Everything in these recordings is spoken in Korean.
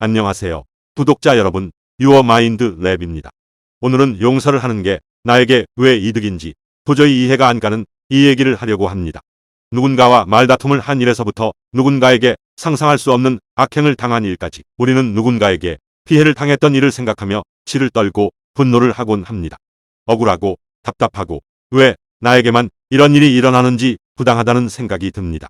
안녕하세요. 구독자 여러분, 유어마인드 랩입니다. 오늘은 용서를 하는 게 나에게 왜 이득인지 도저히 이해가 안 가는 이 얘기를 하려고 합니다. 누군가와 말다툼을 한 일에서부터 누군가에게 상상할 수 없는 악행을 당한 일까지 우리는 누군가에게 피해를 당했던 일을 생각하며 치를 떨고 분노를 하곤 합니다. 억울하고 답답하고 왜 나에게만 이런 일이 일어나는지 부당하다는 생각이 듭니다.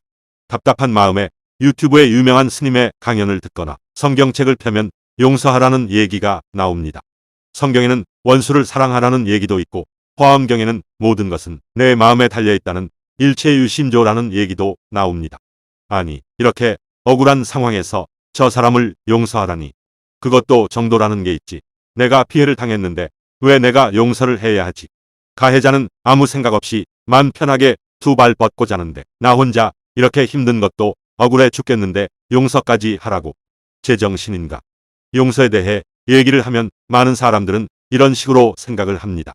답답한 마음에 유튜브의 유명한 스님의 강연을 듣거나 성경책을 펴면 용서하라는 얘기가 나옵니다. 성경에는 원수를 사랑하라는 얘기도 있고 화엄경에는 모든 것은 내 마음에 달려있다는 일체유심조라는 얘기도 나옵니다. 아니, 이렇게 억울한 상황에서 저 사람을 용서하라니. 그것도 정도라는 게 있지. 내가 피해를 당했는데 왜 내가 용서를 해야 하지? 가해자는 아무 생각 없이 맘 편하게 두 발 뻗고 자는데 나 혼자 이렇게 힘든 것도 억울해 죽겠는데 용서까지 하라고. 제정신인가? 용서에 대해 얘기를 하면 많은 사람들은 이런 식으로 생각을 합니다.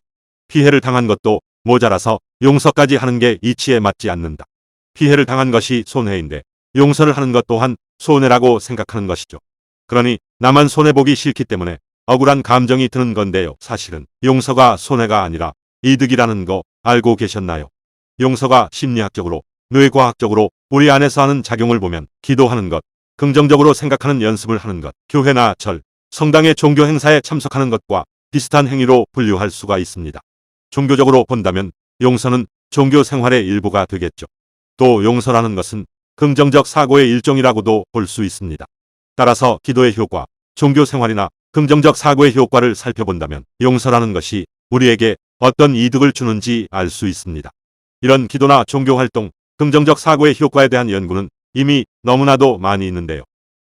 피해를 당한 것도 모자라서 용서까지 하는 게 이치에 맞지 않는다. 피해를 당한 것이 손해인데 용서를 하는 것 또한 손해라고 생각하는 것이죠. 그러니 나만 손해보기 싫기 때문에 억울한 감정이 드는 건데요. 사실은 용서가 손해가 아니라 이득이라는 거 알고 계셨나요? 용서가 심리학적으로, 뇌과학적으로 우리 안에서 하는 작용을 보면 기도하는 것, 긍정적으로 생각하는 연습을 하는 것, 교회나 절, 성당의 종교 행사에 참석하는 것과 비슷한 행위로 분류할 수가 있습니다. 종교적으로 본다면 용서는 종교 생활의 일부가 되겠죠. 또 용서라는 것은 긍정적 사고의 일종이라고도 볼 수 있습니다. 따라서 기도의 효과, 종교 생활이나 긍정적 사고의 효과를 살펴본다면 용서라는 것이 우리에게 어떤 이득을 주는지 알 수 있습니다. 이런 기도나 종교 활동, 긍정적 사고의 효과에 대한 연구는 이미 너무나도 많이 있는데요.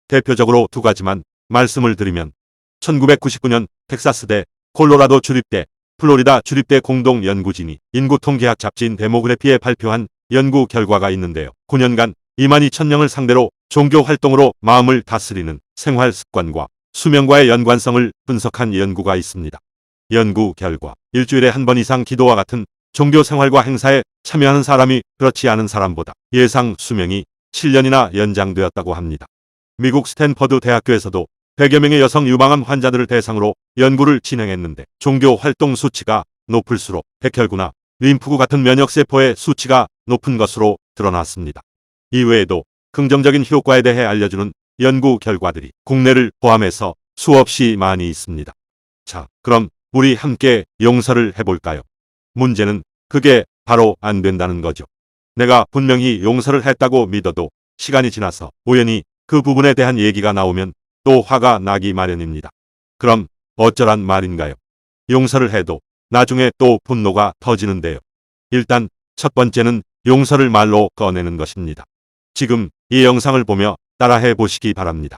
대표적으로 두 가지만 말씀을 드리면 1999년 텍사스대, 콜로라도 주립대, 플로리다 주립대 공동 연구진이 인구통계학 잡지인 데모그래피에 발표한 연구 결과가 있는데요. 9년간 22,000명을 상대로 종교 활동으로 마음을 다스리는 생활 습관과 수명과의 연관성을 분석한 연구가 있습니다. 연구 결과 일주일에 한 번 이상 기도와 같은 종교 생활과 행사에 참여하는 사람이 그렇지 않은 사람보다 예상 수명이 7년이나 연장되었다고 합니다. 미국 스탠퍼드 대학교에서도 100여 명의 여성 유방암 환자들을 대상으로 연구를 진행했는데 종교 활동 수치가 높을수록 백혈구나 림프구 같은 면역세포의 수치가 높은 것으로 드러났습니다. 이외에도 긍정적인 효과에 대해 알려주는 연구 결과들이 국내를 포함해서 수없이 많이 있습니다. 자, 그럼 우리 함께 용서를 해볼까요? 문제는 그게 바로 안 된다는 거죠. 내가 분명히 용서를 했다고 믿어도 시간이 지나서 우연히 그 부분에 대한 얘기가 나오면 또 화가 나기 마련입니다. 그럼 어쩌란 말인가요? 용서를 해도 나중에 또 분노가 터지는데요. 일단 첫 번째는 용서를 말로 꺼내는 것입니다. 지금 이 영상을 보며 따라해 보시기 바랍니다.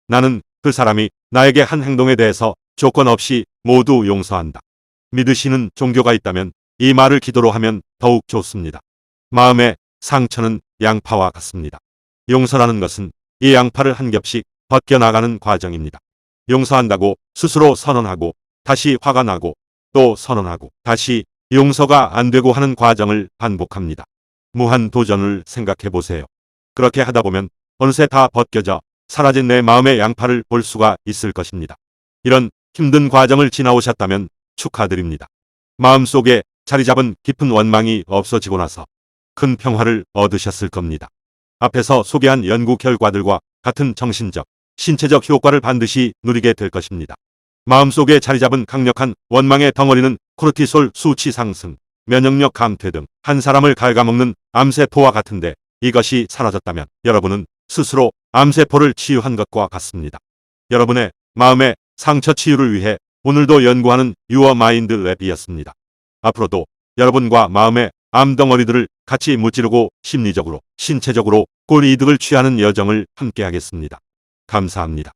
나는 그 사람이 나에게 한 행동에 대해서 조건 없이 모두 용서한다. 믿으시는 종교가 있다면 이 말을 기도로 하면 더욱 좋습니다. 마음의 상처는 양파와 같습니다. 용서라는 것은 이 양파를 한 겹씩 벗겨나가는 과정입니다. 용서한다고 스스로 선언하고 다시 화가 나고 또 선언하고 다시 용서가 안 되고 하는 과정을 반복합니다. 무한 도전을 생각해 보세요. 그렇게 하다 보면 어느새 다 벗겨져 사라진 내 마음의 양파를 볼 수가 있을 것입니다. 이런 힘든 과정을 지나오셨다면 축하드립니다. 마음속에 자리 잡은 깊은 원망이 없어지고 나서 큰 평화를 얻으셨을 겁니다. 앞에서 소개한 연구 결과들과 같은 정신적, 신체적 효과를 반드시 누리게 될 것입니다. 마음속에 자리 잡은 강력한 원망의 덩어리는 코르티솔 수치 상승, 면역력 감퇴 등 한 사람을 갉아먹는 암세포와 같은데 이것이 사라졌다면 여러분은 스스로 암세포를 치유한 것과 같습니다. 여러분의 마음의 상처 치유를 위해 오늘도 연구하는 유어마인드 랩이었습니다. 앞으로도 여러분과 마음의 암덩어리들을 같이 무찌르고 심리적으로, 신체적으로 꼴 이득을 취하는 여정을 함께하겠습니다. 감사합니다.